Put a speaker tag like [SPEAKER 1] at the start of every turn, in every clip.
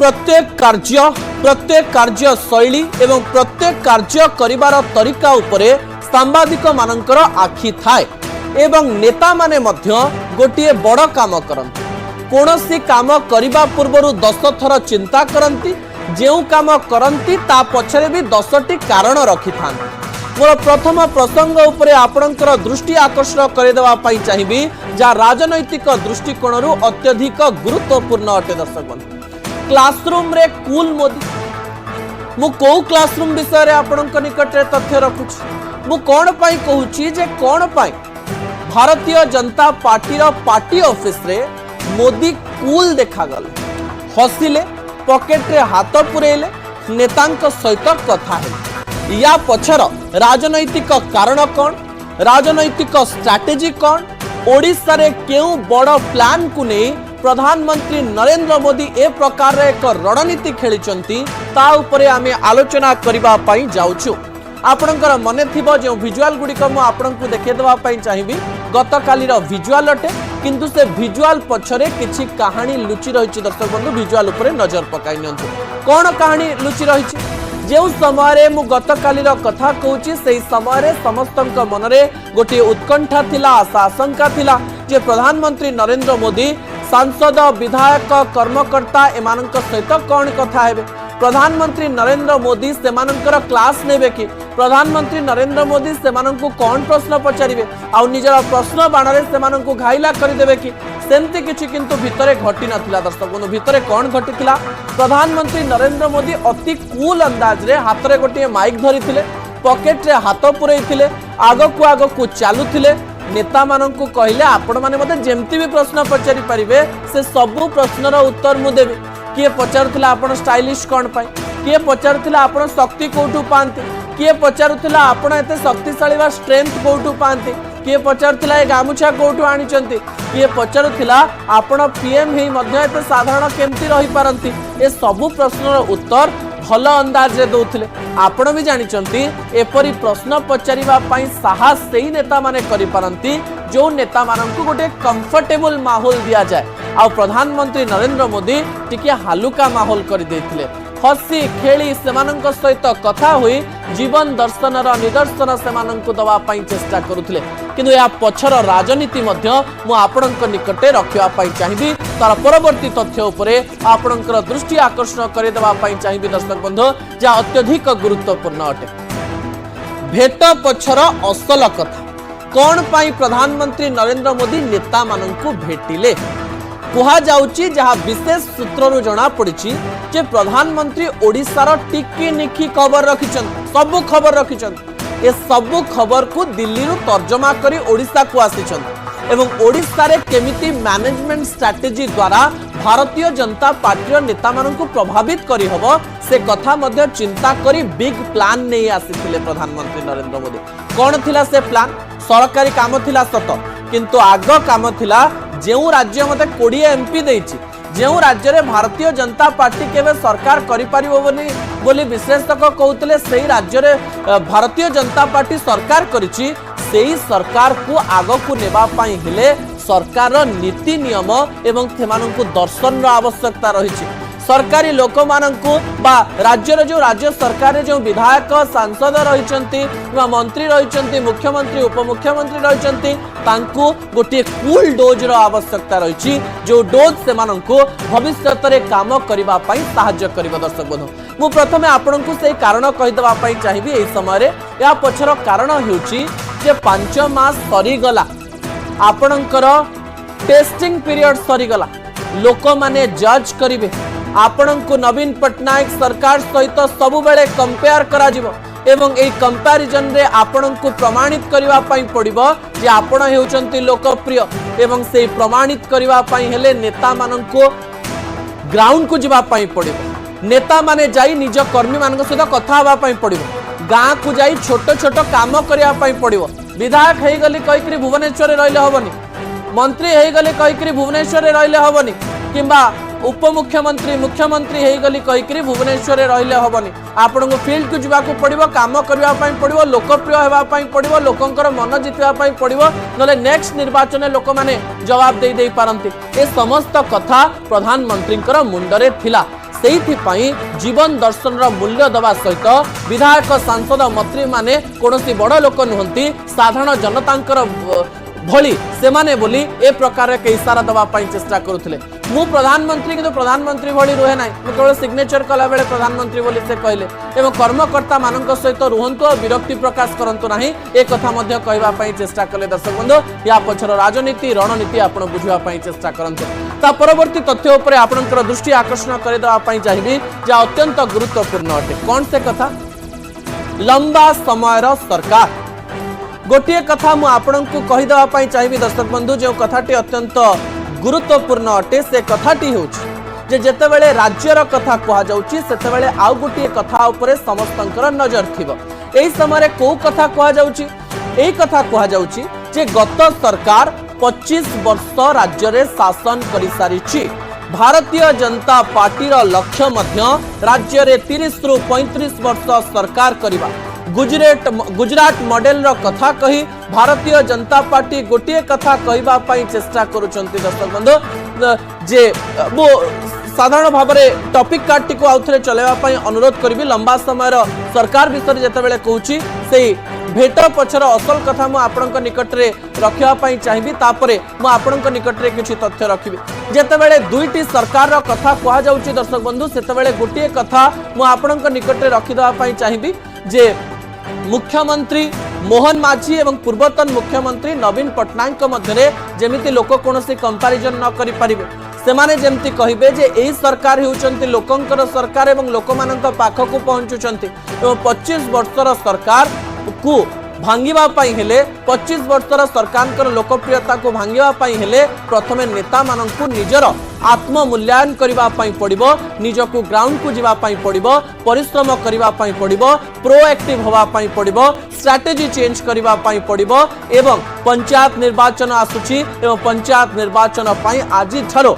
[SPEAKER 1] प्रत्येक कार्य शैली एवं प्रत्येक कार्य करिवार तरीका उपरे सांबादिक मानकर आखि थाए एवं नेता माने मध्य गोटे बड़ काम करती कौनसी काम करने पूर्व 10 थर चिंता करती जो काम करती ता पछरे भी 10टी कारण रखि था। मोर प्रथम प्रसंग उपरे आपणकर दृष्टि आकर्षण करदेवा चाहिए जहाँ राजनैतिक दृष्टिकोण अत्यधिक गुरुत्वपूर्ण अटे। दर्शक बंधु क्लासरूम रे कूल मोदी मु को क्लासरूम विषय रे आपणक निकट रे तथ्य रखुछि मु कोन पाई कहूछि जे कोन पाई भारतीय जनता पार्टी रो पार्टी ऑफिस रे मोदी कूल देखा गले हसिले पॉकेट रे हाथ पुरेले नेतांक सहित कथा है या पछर राजनैतिक कारण कौन राजनैतिक स्ट्रैटेजी कौन ओडिशा रे केउ बड़ प्लान को नहीं प्रधानमंत्री नरेंद्र मोदी ए प्रकार एक रणनीति खेली ता उपरे आमे आलोचना करबा पई जाउछु। आपणकर मने थिबो जो विजुअल गुडी को आपनको देखे देबा पई चाहिबी गत काली रो विजुअल अटे किंतु से विजुअल पछरे किछि कहानी लुचि रहिछि। दर्शक बंधु विजुअल उपरे नजर पकाई नियंतु कोन कहानी लुचि रहिछि जो समय मु गत काली रो कथा कहूछि सेही समय समस्तक मनरे गोटे उत्कंठा थिला आशा आशंका थिला जे प्रधानमंत्री नरेंद्र मोदी सांसद विधायक कर्मकर्ता एमानक सहित कौन कथा हेबे प्रधानमंत्री नरेंद्र मोदी सेमानकर क्लास नेबे कि प्रधानमंत्री नरेंद्र मोदी सेमानकु कौन प्रश्न पचारिबे आ निजर प्रश्न बाणरे सेमानकु घाइला करि देबे कि सेमती किछि किंतु भितरे घटी नथिला। दर्शक बंधु भितरे कौन घटिथिला प्रधानमंत्री नरेंद्र मोदी अति कूल अंदाज रे हाथ रे गोटे माइक धरिथिले पॉकेट रे हाथ पुरैथिले आगकु चालुथिले नेता माननकु कहिले आपण माने मते जेमती भी प्रश्न पचारि परिबे से सबु प्रश्नर उत्तर मु देबी किए पचारुथिला आपण स्टाइलिश कोन पाई किए पचारुथिला आपण शक्ति कोठु पांती किए पचारुथिला आपण एते शक्तिशाली बा स्ट्रेंथ कोठु पांती किए पचारुथिला ए गामुछा कोठु आनिचंती किए पचारुथिला आपण पीएम हेई मध्य एते साधारण केमती रही पारंती ए सबु प्रश्नर उत्तर भल अंदाज रे दउथिले। आपण भी जानिचंती एपरी प्रश्न पचारिबा पई साहस सेही नेता माने करि पारंती जो नेता माननकु गोटे कंफर्टेबल माहौल दिया जाए आ प्रधानमंत्री नरेंद्र मोदी टिके हालुका माहौल कर देथिले हसी खेली सेमानंक सहित कथा हुई जीवन दर्शनर निदर्शन सेमानंकु दवा पई चेष्टा करुथिले किंतु या पछर राजनीति मध्य मु आपणक निकटे रखिबा पई चाहिबी तार परवर्ती तथ्य उपरे आपणकर दृष्टि आकर्षण करे देबा पई चाहिबी। दर्शक बंधु जा अत्यधिक गुरुत्वपूर्ण अटे भेट पछर असल कथा कौन पाई प्रधानमंत्री नरेंद्र मोदी नेता माननकु भेटिले कहा जाउची जहाँ विशेष सूत्ररु जना पड़िछि जे प्रधानमंत्री ओडिशार टिकी निखी खबर रखिछन सबु खबर रखिछन ए सबु खबर को दिल्ली रु तर्जमा करी ओडिशा को आसिछन एवं ओडिशा रे केमिति मैनेजमेंट स्ट्रैटेजी द्वारा भारतीय जनता पार्टी नेता माननकु प्रभावित करी हबो से कथा मध्य चिंता करी बिग प्लान नहीं आसिथिले प्रधानमंत्री नरेंद्र मोदी। कौन थिला से प्लान सरकारी काम थिला सत किंतु आग काम थिला जो राज्य मते 20 एमपी देछि जो राज्य रे भारतीय जनता पार्टी केवे सरकार करि परिबो बोली विश्लेषक कहउतले सेही राज्य रे भारतीय जनता पार्टी सरकार करिछि सेही सरकार को आगो को नेबा पई हेले सरकार नीति नियम एवं थेमानकु दर्शन आवश्यकता रहिछि सरकारी लोक माननकु बा राज्य रे जो राज्य सरकार रे जो विधायक सांसद रहिचंती बा मंत्री रहिचंती मुख्यमंत्री उपमुख्यमंत्री रहिचंती तांकु गोटे कूल डोज रो आवश्यकता रहिछि जो डोज से माननकु भविष्यत रे काम करिबा पई सहाय्य करिबो। दर्शक बंधु मु प्रथमे आपनकु सेही कारण कहि देबा पई चाहिबी एई समय रे या पछर कारण हेउछि जे 5 मास सरी गला आपनकर टेस्टिंग पीरियड सरी गला लोक माने जज करिवे आपणको नवीन पटनायक सरकार सहित सबु बेले कंपेयर करा जिवो एवं ए कंपैरिजन रे आपणको प्रमाणित करिवा पई पड़िबो जे आपण हेउचंती लोकप्रिय एवं से प्रमाणित करिवा पई हेले नेता माननको ग्राउंड को जिबा पई पड़िबो नेता माने जाई निज कर्मी मानक सहित कथा हबा पई पड़िबो गां को जाई छोट छोट काम करिया पई पड़िबो विधायक हेई गली कहिकरी भुवनेश्वर रे रहिले हबनी मंत्री हेई गली कहिकरी भुवनेश्वर रे रहिले हबनी किंबा उपमुख्यमंत्री मुख्यमंत्री हेई गली कहिकरी भुवनेश्वर रे रहिले हबनी आपण को फील्ड को जिबा को पड़िबो काम करबा पई पड़िबो लोकप्रिय हेबा पई पड़िबो लोकंकर मन जितबा पई पड़िबो नले नेक्स्ट निर्वाचन लोक माने जवाब दे पारंती ए समस्त कथा प्रधानमंत्री मुंडरे थिला सेइथिपाई जीवन दर्शन मूल्य दवा सहित विधायक सांसद मंत्री माने कोनोसी बड़ लोक नुहंती साधारण जनतांकर भली सेमाने बोली ए प्रकार के इशारा दवा पाई चेष्टा करुथिले मु प्रधानमंत्री किंतु प्रधानमंत्री भली रुहे नाही मु केवल सिग्नेचर कला बेले प्रधानमंत्री बोली से कहले एवं कर्मकर्ता मानक सहित रुहंतु विरक्ति प्रकाश करंतु नाही ए कथा मध्य कहबा पाई चेष्टा कले दर्शक बंधु या पछर राजनीति रणनीति आपण बुझवा पाई चेष्टा करंतु ता परवर्ती तथ्य उपरे आपनकर दृष्टि आकर्षण करे दवा पाई चाहिबी जे अत्यंत गुरुत्वपूर्ण अटे कोन से कथा लंबा समयर सरकार गोटे कथा मु आपनकु कहि दवा पाई चाहिबी दर्शक बंधु जो कथाटी अत्यंत गुरुत्वपूर्ण अटे से कथाटी होछि जे जेतेबेले राज्यर कथा कहा जाउछि सेतेबेले आउ गोटे कथा उपरे समस्तंकर नजर थिबो एही समय को कथा कहा जाउछि एही कथा कहा जाउछि जे गत सरकार 25 वर्ष राज्य रे शासन करि सारिछि भारतीय जनता पार्टी रो लक्ष्य मध्य राज्य रे 30 रु 35 वर्ष सरकार करिबा गुजरात मॉडल रो कथा कही भारतीय जनता पार्टी गोटे कथा कहबा पाई चेष्टा करूछंती दर्शक बंधु जे वो साधारण भाव में टॉपिक कार्ड टी को आउथरे चलेबा पाई अनुरोध करबी लंबा समय सरकार विषय जेतेबेले कहूची सेही भेट पछर असल कथा मु आपनक निकट रे रखिबा पाई चाहिबी तापरे मु आपनक निकट रे किछि तथ्य रखिबी जेतेबेले दुईटी सरकार रो कथा कहा जाउची दर्शक बंधु सेतेबेले गोटे कथा मु आपनक निकट रे रखिदवा पाई चाहिबी जे मुख्यमंत्री मोहन माझी एवं पूर्वतन मुख्यमंत्री नवीन पट्टनायक मध्य जेमिति लोक कोनोसी कंपैरिजन न करि परिबे सेमाने जेमति कहिबे जे एही सरकार हेउचंती लोकंकर सरकार एवं लोकमानंक पाखकु पहुंचुचंती एवं 25 वर्षर सरकार को भांगिबा पाई हेले 25 वर्षर सरकारकर लोकप्रियता को भांगिबा पाई हेले प्रथमे नेता मानंकु निजर आत्म मूल्यांकन करिबा पाई पड़िबो निजको ग्राउंड को जिबा पाई पड़िबो परिश्रम करिबा पाई पड़िबो प्रोएक्टिव होबा पाई पड़िबो स्ट्रैटेजी चेंज करिबा पाई पड़िबो एवं पंचायत निर्वाचन आसुची एवं पंचायत निर्वाचन पाई आजि ठारो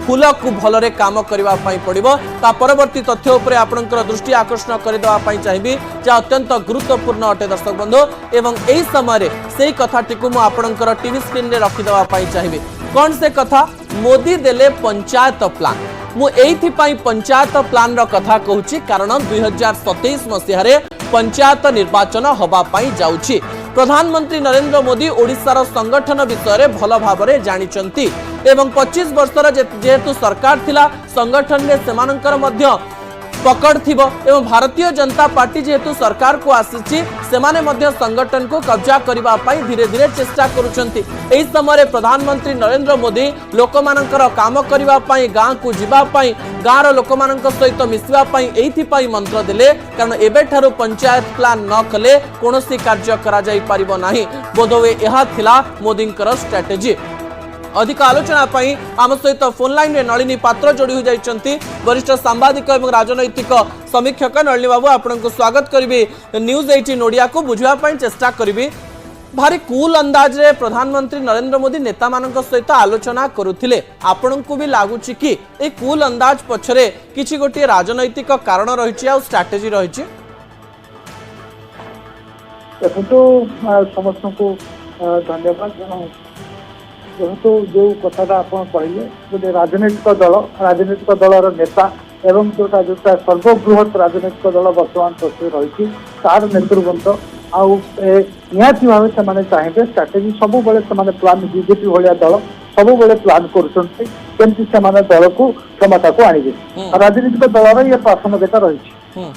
[SPEAKER 1] फूल को भलरे काम करबा पाई पड़िबो ता परवर्ती तथ्य उपरे आपनकर दृष्टि आकर्षण करे देबा पाई चाहिबी जे अत्यंत गुरुत्वपूर्ण अटे दर्शक बंधु एवं एही समय रे सेही कथाटी को मु आपनकर टीवी स्क्रीन रे रखि देबा पाई चाहिबी कोन से कथा मोदी देले पंचायत प्लान मु एथि पाई पंचायत प्लान रो कथा कहूची कारण 2027 मसिया रे पंचायत निर्वाचन होबा पाई जाउची प्रधानमंत्री नरेंद्र मोदी ओडिशार संगठन विषय भल भाव में जानिचंती एवं 25 वर्षर जेहेतु सरकार थिला संगठन में सेमानंकर मध्य पकड़ थिबो एवं भारतीय जनता पार्टी जेहेतु सरकार को आसीची सेमाने मध्य संगठन को कब्जा करिबा पाई धीरे धीरे चेष्टा करूचंती एही समय प्रधानमंत्री नरेंद्र मोदी लोकमानंकर काम करिबा पाई गां को जिबा पाई गाँर लोकमानंक सहित मिसिबा पाई एथि पाई मंत्र देले कारण एबे ठारो पंचायत प्लान न कले कोनोसी कार्य करा जाई परिबो नाही बोधवे एहा थिला मोदींकर स्ट्रेटेजी अधिक आलोचना पाई आम सहित फोन लाइन में नलिनी पात्र जोड़ी हो जाइछंती वरिष्ठ सांबादिक एवं राजनैतिक समीक्षक नलिनी बाबू आपनको स्वागत करिबी न्यूज 18 ओडिया को बुझवा पाई चेष्टा करिबी भारी कूल अंदाज रे प्रधानमंत्री नरेंद्र मोदी नेता मानक सहित आलोचना करुथिले आपनको भी लागुची कि ए कूल अंदाज पछरे किछि गोटी राजनैतिक कारण रहिछि आ स्ट्रेटजी रहिछि
[SPEAKER 2] देखो समस्त को धन्यवाद जेहेतु जो कथा आप कहले गोटे राजनैतिक दलर नेता एवं जोटा जोटा सर्वबृहत राजनैतिक दल बर्तमान प्रस्तुत रही तार नेतृवृंद निहाती भाव से चाहिए स्ट्राटेजी सब प्लान बीजेपी भाया दल सब प्लान कर दल को क्षमता को आने राजनीतिक दलर ये प्राथमिकता रही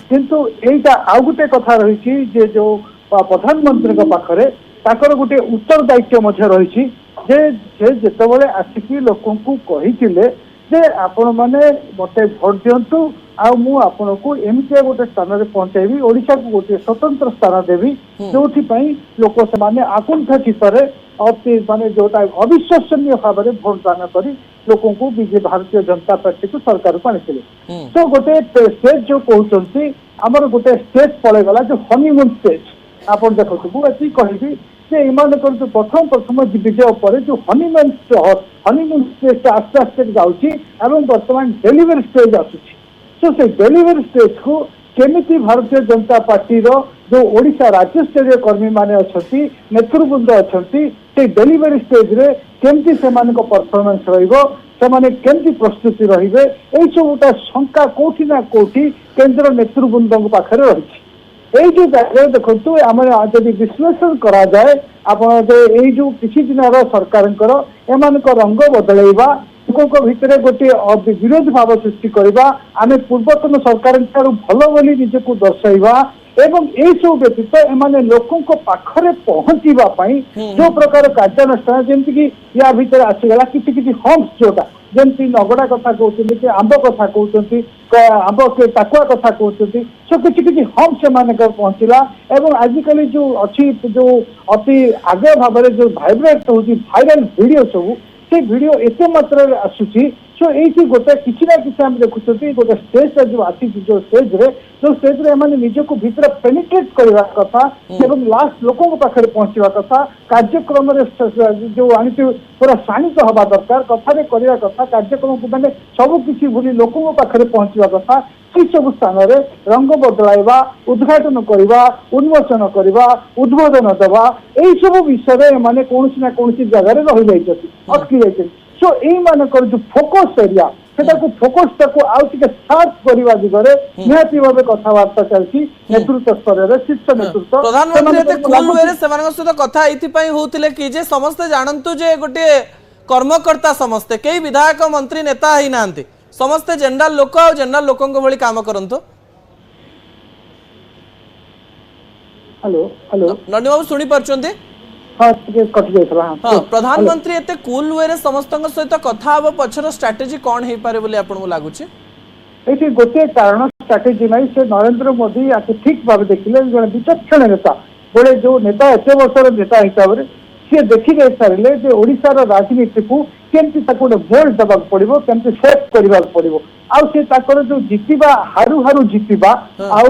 [SPEAKER 2] किंतु यहीटा आउ गोटे कथा रही जो प्रधानमंत्री पाखे ताकर गोटे उत्तरदायित्व रही जेतबले आसिकी लोकों को कहिथिले जे आपण माने मते भोट दियंतु आ मु आपण को एमती गोटे स्थान रे पहुंचाइबी ओडिशा को गोटे स्वतंत्र स्थान देवी जोथि पई लोक से माने आकुंठा चित्तरे अति माने जोटा अविश्वसनीय भाव में भोट दान करी लोकों को बीजेपी भारतीय जनता पार्टी को सरकार को आनिथिले तो गोटे स्टेज जो कहउचंती हमर गोटे स्टेज पळे गला जो हनीमून स्टेज आपण देखो मु एति कहबी से इमानकर जो प्रथम विजय पर जो हनीमून स्टेज आस्ते आस्ते जाऊँगी बर्तमान डेलीवरी स्टेज आसूची तो से डेलीवरी स्टेज को केमिति भारतीय जनता पार्टी रो जो ओडिशा राज्य स्तरीय कर्मी माने अछंती नेतृवृंद अछंती से डेलीवरी स्टेज रे केमती सेमानक परफॉर्मेंस रहिबो सेमाने केमती प्रस्तुति रहिबे एई सबटा शंका कोठी ना कोठी केंद्र नेतृवृंद पाखरे रहिछि। এই যে জায়গায় দেখন্তু আমার যদি বিশ্লেষণ করা যায় আপনার যে এই যে কিছু দিনর সরকারଙ୍କର এମାନଙ୍କ রঙ্গ বদলাইবা ଲୋକଙ୍କ ଭିତରେ ଗୋଟିଏ ବିରୋଧ ଭାବ ସୃଷ୍ଟି କରିବା ଆମେ ପୂର୍ବତନ ସରକାରଠାରୁ ଭଲ ବୋଲି ନିଜକୁ ଦର୍ଶାଇବା ଏବଂ ଏଇସବୁ ବ୍ୟତୀତ ଏମାନେ ଲୋକଙ୍କ ପାଖରେ ପହଞ୍ଚିବା ପାଇଁ ଯୋଉ ପ୍ରକାର କାର୍ଯ୍ୟାନୁଷ୍ଠାନ ଯେମିତିକି ୟା ଭିତରେ ଆସିଗଲା କିଛି କିଛି ହମ୍ପସ୍ ଯୋଉଟା ଯେମିତି ନଗଡା କଥା କହୁଛନ୍ତି କି ଆମ୍ବ କଥା କହୁଛନ୍ତି ଆମ୍ବ ଟାକୁଆ କଥା କହୁଛନ୍ତି ସବୁ କିଛି କିଛି ହମ୍ପ ସେମାନଙ୍କ ପହଞ୍ଚିଲା ଏବଂ ଆଜିକାଲି ଯୋଉ ଅଛି ଯୋଉ ଅତି ଆଗ ଭାବରେ ଯୋଉ ଭାଇବ୍ରେଟ ହଉଛି ଭାଇରାଲ ଭିଡିଓ ସବୁ ସେ ଭିଡିଓ ଏତେ ମାତ୍ରାରେ ଆସୁଛି ସୋ ଏଇଠି ଗୋଟେ କିଛି ନା କିଛି ଆମେ ଦେଖୁଛନ୍ତି ଗୋଟେ ଷ୍ଟେଜ ଯୋଉ ଆସିଛି ଯୋଉ ଷ୍ଟେଜରେ ଏମାନେ ନିଜକୁ ଭିତରେ ପେନିଟ୍ରେଟ୍ କରିବା କଥା ଏବଂ ଲାଷ୍ଟ ଲୋକଙ୍କ ପାଖରେ ପହଞ୍ଚିବା କଥା କାର୍ଯ୍ୟକ୍ରମରେ ଯୋଉ ଆଣିଛି ପୁରା ଶାଣିତ ହବା ଦରକାର କଥାରେ କରିବା କଥା କାର୍ଯ୍ୟକ୍ରମକୁ ମାନେ ସବୁ କିଛି ଭୁଲି ଲୋକଙ୍କ ପାଖରେ ପହଞ୍ଚିବା କଥା ସେଇ ସବୁ ସ୍ଥାନରେ ରଙ୍ଗ ବଦଳାଇବା ଉଦ୍ଘାଟନ କରିବା ଉନ୍ମୋଚନ କରିବା ଉଦ୍ବୋଧନ ଦେବା ଏଇ ସବୁ ବିଷୟରେ ଏମାନେ କୌଣସି ନା କୌଣସି ଜାଗାରେ ରହିଯାଇଛନ୍ତି ଅଟକି ଯାଇଛନ୍ତି। ସୋ ଏଇମାନଙ୍କର ଯୋଉ ଫୋକସ୍ ଏରିଆ ସେଟାକୁ ଫୋକସଟାକୁ ଆଉ ଟିକେ ସାର୍ପ କରିବା ଦିଗରେ ନିହାତି ଭାବେ କଥାବାର୍ତ୍ତା ଚାଲିଛି ନେତୃତ୍ୱ ସ୍ତରରେ ଶୀର୍ଷ ନେତୃତ୍ୱ।
[SPEAKER 1] ପ୍ରଧାନମନ୍ତ୍ରୀ ଏତେ କୁଲ ୱେରେ ସେମାନଙ୍କ ସହିତ କଥା ଏଇଥିପାଇଁ ହଉଥିଲେ କି ଯେ ସମସ୍ତେ ଜାଣନ୍ତୁ ଯେ ଗୋଟିଏ କର୍ମକର୍ତ୍ତା ସମସ୍ତେ କେହି ବିଧାୟକ ମନ୍ତ୍ରୀ ନେତା ହେଇନାହାନ୍ତି ସମସ୍ତେ ଜେନେରାଲ ଲୋକ ଆଉ ଜେନେରାଲ ଲୋକଙ୍କ ଭଳି କାମ କରନ୍ତୁ।
[SPEAKER 2] ହ୍ୟାଲୋ ହ୍ୟାଲୋ
[SPEAKER 1] ନଳିନୀ ବାବୁ ଶୁଣି ପାରୁଛନ୍ତି?
[SPEAKER 2] हाँ कटि जाइथला
[SPEAKER 1] हाँ प्रधानमंत्री एते कूल वे रे समस्तक सहित कथा हबो पछर स्ट्रेटजी कोन हे पारे बोली आपन को लागुछि
[SPEAKER 2] एठी गोटे कारण स्ट्रेटजी नै से नरेंद्र मोदी आके ठीक भाव देखिले जने विचक्षण नेता बोले जो नेता एते वर्षर नेता हिसाब रे से देखि गए सारले जे ओडिसा रो राजनीति को केमती ताको वोट दबाक पड़िबो केमती सेट करबाक पड़िबो आ से ताकर जो जीतिबा हारु हारु जीतिबा आ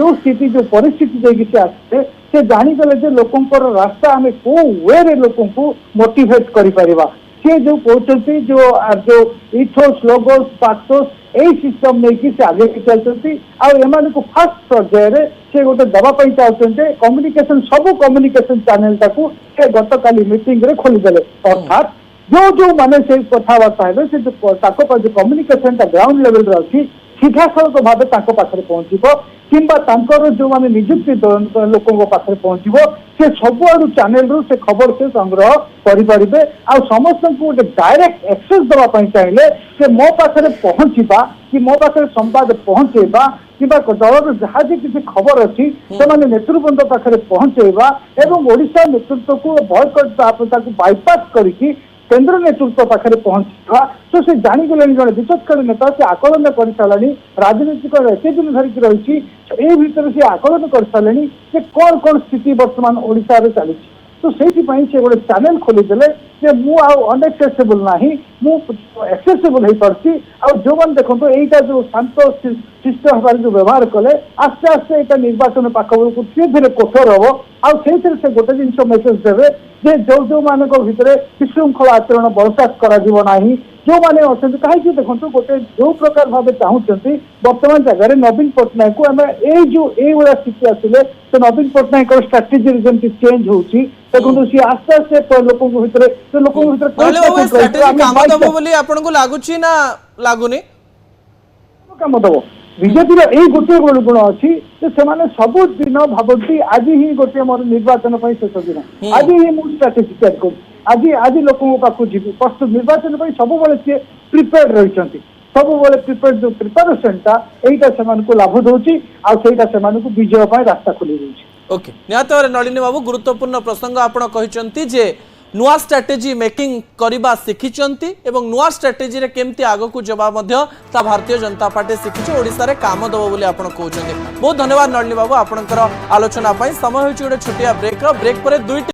[SPEAKER 2] जो स्थिति जो परिस्थिति देखि से आसे से जानी गले जे लोकंकर रास्ता हमें को वे रे लोकन को मोटिवेट करि परिबा से जो कहते जो इथोस लोगोस पाथोस यही सिस्टम नहीं कि से आगे चलते आम को फास्ट पर्यायर से गोटे दवाई चाहते कम्युनिकेशन सब कम्युनिकेशन चैनल टाकू से गत काली मीटिंग रे खोलीदेले अर्थात जो जो माने से कथबार्ता है से जो कम्युनिकेशन ग्राउंड लेवल रे अच्छी सीधा सड़क भाव पाखे पहुंचो कि जो माने निजुक्ति लोकों पाखे पहुंचो से सबुआड़ चैनल रु से खबर से संग्रह करें आ समस्त को गोटे डायरेक्ट एक्सेस देवाई चाहिए से मो पाखे पहुंचवा कि मो पाखे संवाद पहुंचेबा कि दल जहाँ भी किसी खबर अच्छी से नेतृवृंद पाखे पहुंचेबा एवं ओडिशा नेतृत्व को बॉयकट बाईपास करके केंद्र नेतृत्व पाखे पहुंचा तो से जानीगले जड़े विचक्षण नेता से आकलन कर सारे राजनीतिक एत दिन धरिकी रही भीतर से आकलन कर सारे कौन कौन स्थिति बर्तमान ओडिशा रे चली तो से गोटे चैनल खोलीदेले अनएक्सेसेबल ना एक्सेसेबल हो पार्टी जो मैंने देखो यहीटा जो शांत शिष्ट हमारे जो व्यवहार कले आस्ते आस्ते यहाँ निर्वाचन पाख बेलू धीरे धीरे कठोर हम से गोटे जिन मेसेज देवे जे जो जो मान भितर विशृंखला आचरण बर्दाश्त करा जो मैंने अच्छा कहीं देखो गोटे जो प्रकार भाव चाहते बर्तमान जगह नवीन पट्टनायक को आम ये स्थिति आसिले तो नवीन पट्टनायक स्ट्राटेजी जमी चेंज होती देखो सी आस्ते आस्ते लोक कम दब बीजेपी यही गोटे गुण अच्छी सबु दिन भावती आज ही गोटे मोर निर्वाचन शेष दिन आज ही मुझे स्ट्राटेजी तैयार कर आज आज लोकों पाखु जी प्रस्तुत निर्वाचन सब सी प्रिपेयर रही सब प्रिपेयर जो प्रिपेरेसनटा यहाँ से लाभ दूसरी आईटा विजय रास्ता खोली दूसरी।
[SPEAKER 1] ओके निहत भाव नलिनी बाबू गुरुत्वपूर्ण प्रसंग आपण कहिसंती जे नुआ स्ट्रेटेजी मेकिंग करबा शिखिचंती एवं नुआ स्ट्रेटेजी रे केमती आगो को जवाब मध्य ता भारतीय जनता पार्टी शिखिछ ओडिसा रे काम दबो बोली आपण कहउचंती। बहुत धन्यवाद नलिनी बाबू आपनकर आलोचना पई समय होची गोटे छोटिया ब्रेक पर दुईटी